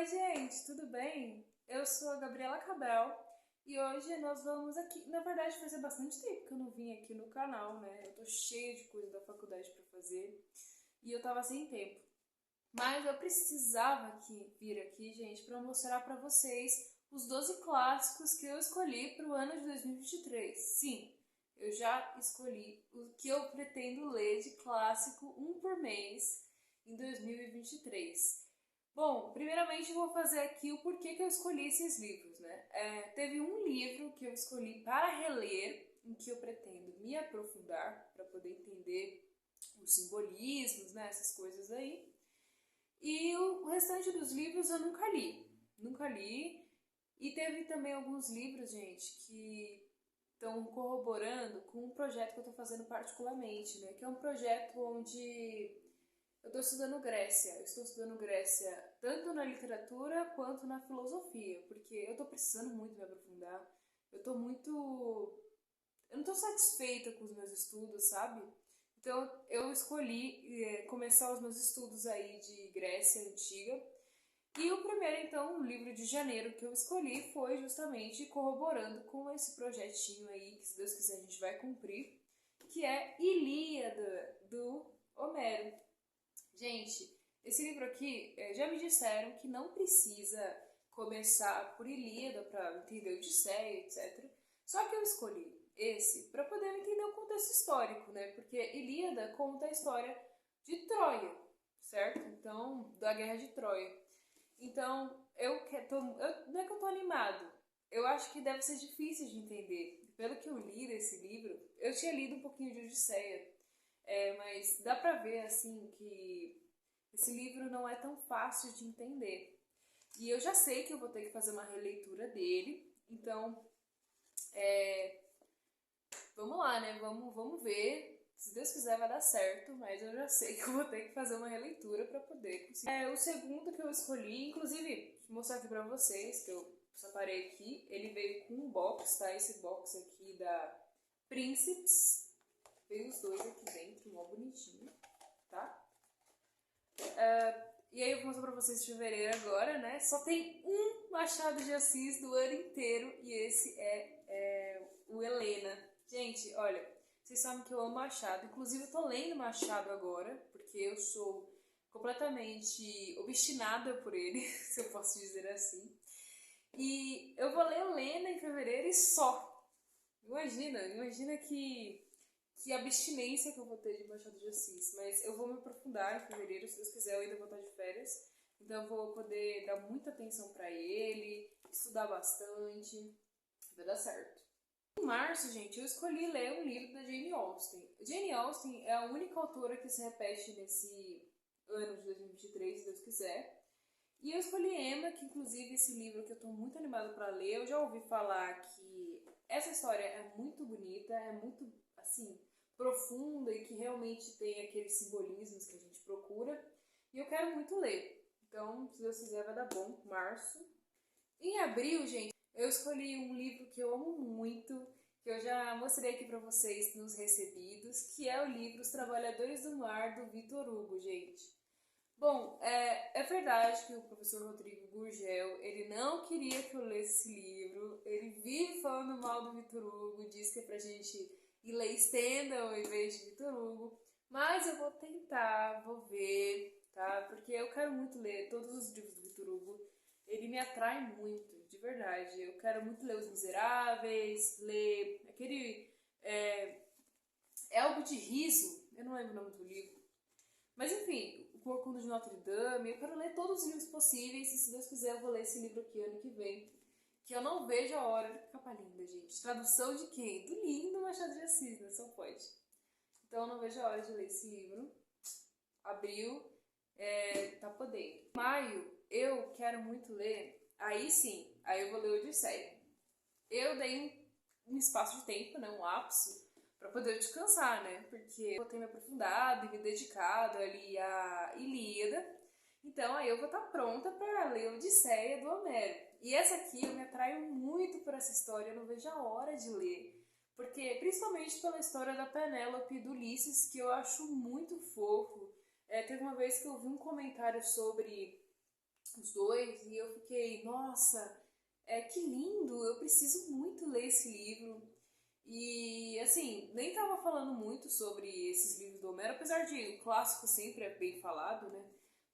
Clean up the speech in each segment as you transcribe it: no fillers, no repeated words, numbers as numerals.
Oi, gente, tudo bem? Eu sou a Gabriela Cabel e hoje nós vamos aqui. Na verdade, fazia bastante tempo que eu não vim aqui no canal, né? Eu tô cheia de coisa da faculdade pra fazer e eu tava sem tempo. Mas eu precisava vir aqui, gente, pra mostrar pra vocês os 12 clássicos que eu escolhi pro ano de 2023. Sim, eu já escolhi o que eu pretendo ler de clássico, um por mês, em 2023. Bom, primeiramente eu vou fazer aqui o porquê que eu escolhi esses livros, né? Teve um livro que eu escolhi para reler, em que eu pretendo me aprofundar para poder entender os simbolismos, né? Essas coisas aí. E o restante dos livros eu nunca li. Nunca li. E teve também alguns livros, gente, que estão corroborando com um projeto que eu estou fazendo particularmente, né? Que é um projeto onde eu estou estudando Grécia tanto na literatura quanto na filosofia, porque eu estou precisando muito me aprofundar, eu estou muito... eu não estou satisfeita com os meus estudos, sabe? Então eu escolhi começar os meus estudos aí de Grécia Antiga, e o primeiro, então, o livro de janeiro que eu escolhi foi justamente corroborando com esse projetinho aí, que se Deus quiser a gente vai cumprir, que é Ilíada, do Homero. Gente, esse livro aqui, já me disseram que não precisa começar por Ilíada para entender Odisseia, etc. Só que eu escolhi esse para poder entender o contexto histórico, né? Porque Ilíada conta a história de Troia, certo? Então, da Guerra de Troia. Então, não é que eu tô animado, eu acho que deve ser difícil de entender. Pelo que eu li desse livro, eu tinha lido um pouquinho de Odisseia, mas dá pra ver, assim, que esse livro não é tão fácil de entender. E eu já sei que eu vou ter que fazer uma releitura dele, então, vamos lá, né? Vamos ver. Se Deus quiser vai dar certo, mas eu já sei que eu vou ter que fazer uma releitura para poder conseguir. O segundo que eu escolhi, inclusive, vou mostrar aqui pra vocês, que eu separei aqui, ele veio com um box, tá? Esse box aqui da Príncipes. Veio os dois aqui dentro, mó bonitinho, tá? E aí eu vou mostrar pra vocês de fevereiro agora, né? Só tem um Machado de Assis do ano inteiro e esse é o Helena. Gente, olha, vocês sabem que eu amo Machado. Inclusive eu tô lendo Machado agora, porque eu sou completamente obstinada por ele, se eu posso dizer assim. E eu vou ler Helena em fevereiro e só. Imagina que abstinência que eu vou ter de Machado de Assis. Mas eu vou me aprofundar em fevereiro, se Deus quiser, eu ainda vou estar de férias. Então eu vou poder dar muita atenção pra ele, estudar bastante, vai dar certo. Em março, gente, eu escolhi ler um livro da Jane Austen. Jane Austen é a única autora que se repete nesse ano de 2023, se Deus quiser. E eu escolhi Emma, que inclusive esse livro que eu tô muito animada para ler, eu já ouvi falar que essa história é muito bonita, é muito, assim, profunda e que realmente tem aqueles simbolismos que a gente procura. E eu quero muito ler. Então, se Deus quiser, vai dar bom. Março. Em abril, gente, eu escolhi um livro que eu amo muito, que eu já mostrei aqui para vocês nos recebidos, que é o livro Os Trabalhadores do Mar, do Victor Hugo, gente. Bom, é verdade que o professor Rodrigo Gurgel, ele não queria que eu lesse esse livro, ele vive falando mal do Victor Hugo, diz que é pra gente ir ler Stendhal em vez de Victor Hugo, mas eu vou tentar, vou ver, tá? Porque eu quero muito ler todos os livros do Victor Hugo, ele me atrai muito, de verdade. Eu quero muito ler Os Miseráveis, ler aquele... É algo de riso, eu não lembro o nome do livro. Mas enfim, O Corcunda de Notre Dame, eu quero ler todos os livros possíveis e se Deus quiser eu vou ler esse livro aqui ano que vem. Que eu não vejo a hora. Que capa linda, gente. Tradução de quem? Do lindo Machado de Assis, né? Só pode. Então eu não vejo a hora de ler esse livro. Abril, tá podendo. Maio, eu quero muito ler. Aí sim, aí eu vou ler Odisseia. Eu dei um espaço de tempo, né? Um lapso para poder descansar, né? Porque eu tenho me aprofundado e me dedicado ali à Ilíada. Então aí eu vou estar pronta para ler Odisseia do Homero. E essa aqui eu me atraio muito por essa história, eu não vejo a hora de ler. Porque, principalmente pela história da Penélope e do Ulisses, que eu acho muito fofo. Teve uma vez que eu vi um comentário sobre os dois, e eu fiquei, nossa, que lindo, eu preciso muito ler esse livro. E assim, nem tava falando muito sobre esses livros do Homero, apesar de o clássico sempre é bem falado, né?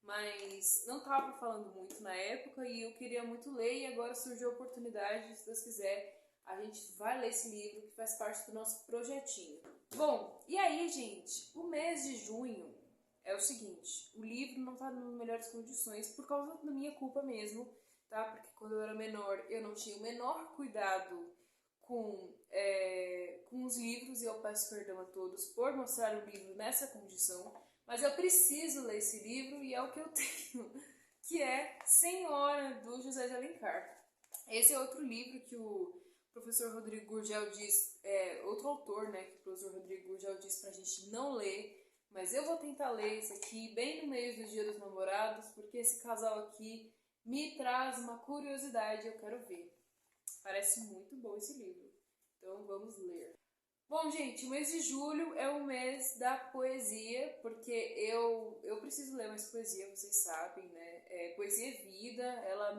Mas não tava falando muito na época e eu queria muito ler e agora surgiu a oportunidade, se Deus quiser, a gente vai ler esse livro que faz parte do nosso projetinho. Bom, e aí, gente, o mês de junho é o seguinte, o livro não tá nas melhores condições por causa da minha culpa mesmo, tá? Porque quando eu era menor eu não tinha o menor cuidado com os livros e eu peço perdão a todos por mostrar o livro nessa condição, mas eu preciso ler esse livro e é o que eu tenho, que é Senhora, do José de Alencar. Esse é outro livro que o professor Rodrigo Gurgel diz, outro autor, né, que o professor Rodrigo Gurgel diz pra gente não ler, mas eu vou tentar ler esse aqui bem no meio do Dia dos Namorados, porque esse casal aqui me traz uma curiosidade, eu quero ver. Parece muito bom esse livro. Então vamos ler. Bom, gente, o mês de julho é o mês da poesia, porque eu preciso ler mais poesia, vocês sabem, né? Poesia é vida, ela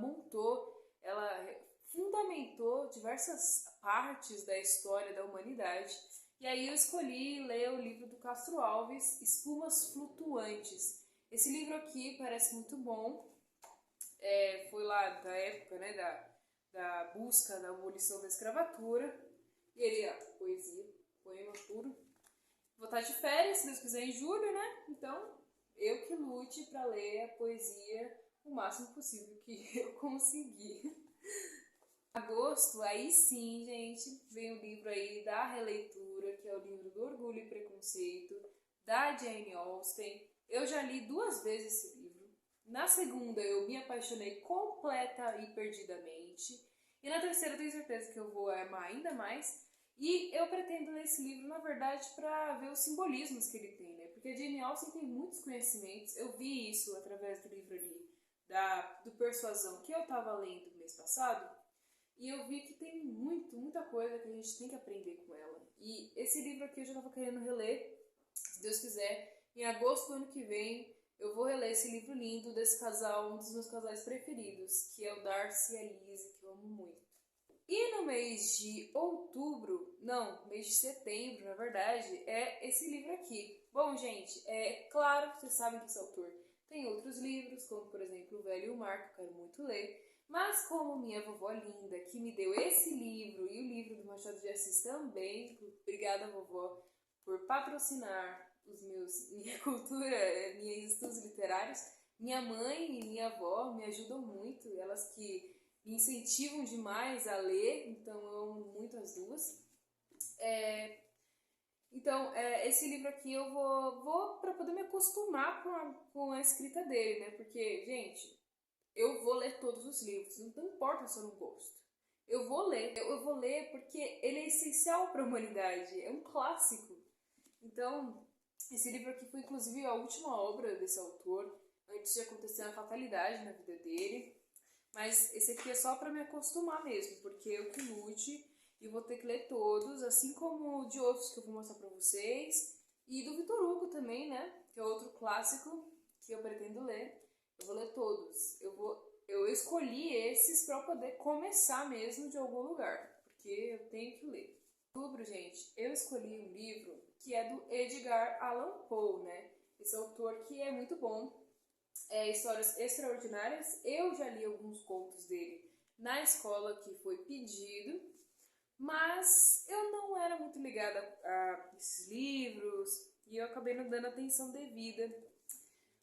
fundamentou diversas partes da história da humanidade. E aí eu escolhi ler o livro do Castro Alves, Espumas Flutuantes. Esse livro aqui parece muito bom. Foi lá da época, né, da busca da abolição da escravatura. E ele, poesia, poema puro. Vou estar de férias, se Deus quiser, em julho, né? Então, eu que lute para ler a poesia o máximo possível que eu conseguir. Agosto, aí sim, gente, vem o livro aí da releitura, que é o livro do Orgulho e Preconceito, da Jane Austen. Eu já li 2 vezes esse livro. Na segunda, eu me apaixonei completa e perdidamente. E na terceira, eu tenho certeza que eu vou amar ainda mais. E eu pretendo ler esse livro, na verdade, para ver os simbolismos que ele tem, né? Porque a Jane Austen tem muitos conhecimentos. Eu vi isso através do livro ali, do Persuasão, que eu estava lendo mês passado. E eu vi que tem muita coisa que a gente tem que aprender com ela. E esse livro aqui eu já estava querendo reler, se Deus quiser. Em agosto do ano que vem, eu vou reler esse livro lindo desse casal, um dos meus casais preferidos, que é o Darcy e a Lizzie, que eu amo muito. E no mês de outubro, não, mês de setembro, na verdade, é esse livro aqui. Bom, gente, é claro, vocês sabem que esse autor tem outros livros, como por exemplo O Velho e o Mar, que eu quero muito ler. Mas como minha vovó linda, que me deu esse livro e o livro do Machado de Assis também, obrigada vovó por patrocinar minha cultura, meus estudos literários, minha mãe e minha avó me ajudam muito, elas que me incentivam demais a ler, então eu amo muito as duas. Então, esse livro aqui eu vou para poder me acostumar com a escrita dele, né? Porque, gente, eu vou ler todos os livros, não importa se eu não gosto. Eu vou ler. Eu vou ler porque ele é essencial para a humanidade, é um clássico. Então, esse livro aqui foi inclusive a última obra desse autor, antes de acontecer a fatalidade na vida dele. Mas esse aqui é só para me acostumar mesmo, porque eu que lute e vou ter que ler todos, assim como de outros que eu vou mostrar para vocês. E do Victor Hugo também, né? Que é outro clássico que eu pretendo ler. Eu vou ler todos. Eu escolhi esses para poder começar mesmo de algum lugar, porque eu tenho que ler. Em outubro, gente, eu escolhi um livro que é do Edgar Allan Poe, né? Esse autor que é muito bom. Histórias extraordinárias. Eu já li alguns contos dele na escola que foi pedido, mas eu não era muito ligada a esses livros e eu acabei não dando atenção devida.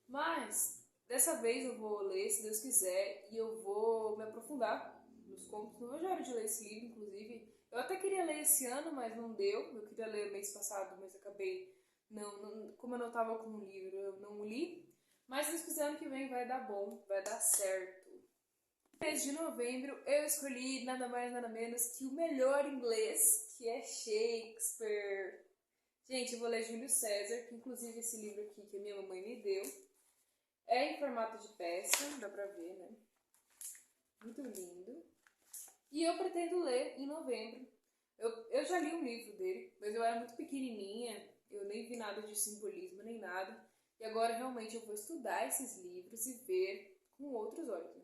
Mas dessa vez eu vou ler, se Deus quiser, e eu vou me aprofundar nos contos. Não vejo a hora de ler esse livro, inclusive. Eu até queria ler esse ano, mas não deu. Eu queria ler mês passado, mas acabei como eu não estava com o livro, eu não li. Mas se Deus quiser, ano que vem vai dar bom, vai dar certo. No mês de novembro, eu escolhi nada mais nada menos que o melhor inglês, que é Shakespeare. Gente, eu vou ler Júlio César, que inclusive esse livro aqui que a minha mamãe me deu é em formato de peça, dá pra ver, né? Muito lindo. E eu pretendo ler em novembro. Eu já li um livro dele, mas eu era muito pequenininha, eu nem vi nada de simbolismo, nem nada. E agora realmente eu vou estudar esses livros e ver com outros olhos, né?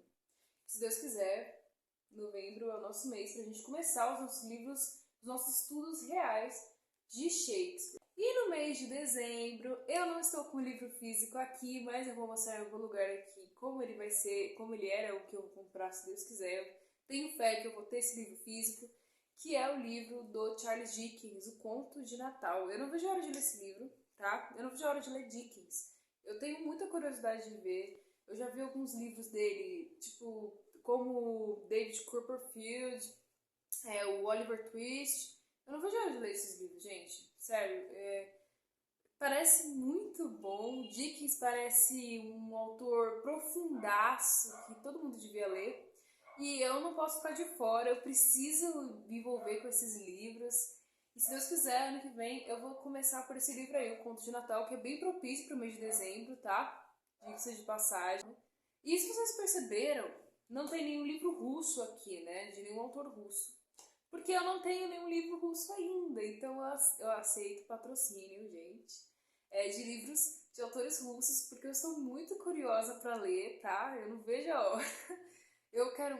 Se Deus quiser, novembro é o nosso mês pra gente começar os nossos livros, os nossos estudos reais de Shakespeare. E no mês de dezembro, eu não estou com o livro físico aqui, mas eu vou mostrar em algum lugar aqui como ele vai ser, como ele era, o que eu vou comprar se Deus quiser. Eu tenho fé que eu vou ter esse livro físico, que é o livro do Charles Dickens, O Conto de Natal. Eu não vejo a hora de ler esse livro, tá? Eu não vejo a hora de ler Dickens. Eu tenho muita curiosidade de ver. Eu já vi alguns livros dele, tipo, como David Copperfield, o Oliver Twist. Eu não vejo a hora de ler esses livros, gente. Sério, parece muito bom. Dickens parece um autor profundaço que todo mundo devia ler. E eu não posso ficar de fora, eu preciso me envolver com esses livros. E se Deus quiser, ano que vem eu vou começar por esse livro aí, O Conto de Natal, que é bem propício para o mês de dezembro, tá? Diga-se de passagem. E se vocês perceberam, não tem nenhum livro russo aqui, né? De nenhum autor russo. Porque eu não tenho nenhum livro russo ainda, então eu aceito patrocínio, gente, de livros de autores russos, porque eu estou muito curiosa para ler, tá? Eu não vejo a hora.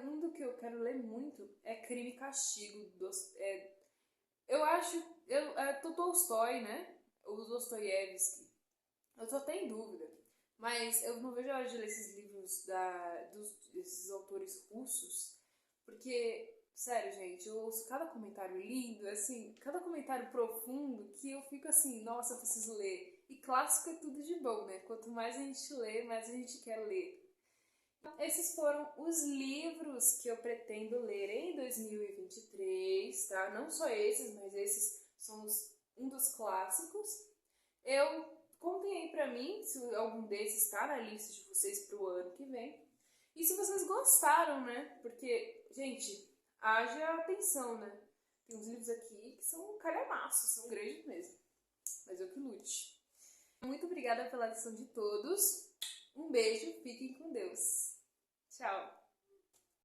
Um do que eu quero ler muito é Crime e Castigo. Eu acho, Tolstói, né? O Dostoiévski. Eu tô até em dúvida. Mas eu não vejo a hora de ler esses livros desses autores russos, porque, sério, gente, eu ouço cada comentário lindo, assim, cada comentário profundo, que eu fico assim, nossa, eu preciso ler. E clássico é tudo de bom, né? Quanto mais a gente lê, mais a gente quer ler. Esses foram os livros que eu pretendo ler em 2023, tá? Não só esses, mas esses são um dos clássicos. Contem aí pra mim se algum desses está na lista de vocês pro ano que vem. E se vocês gostaram, né? Porque, gente, haja atenção, né? Tem uns livros aqui que são calhamaços, são grandes mesmo. Mas eu que lute. Muito obrigada pela atenção de todos. Um beijo, fiquem com Deus. Tchau!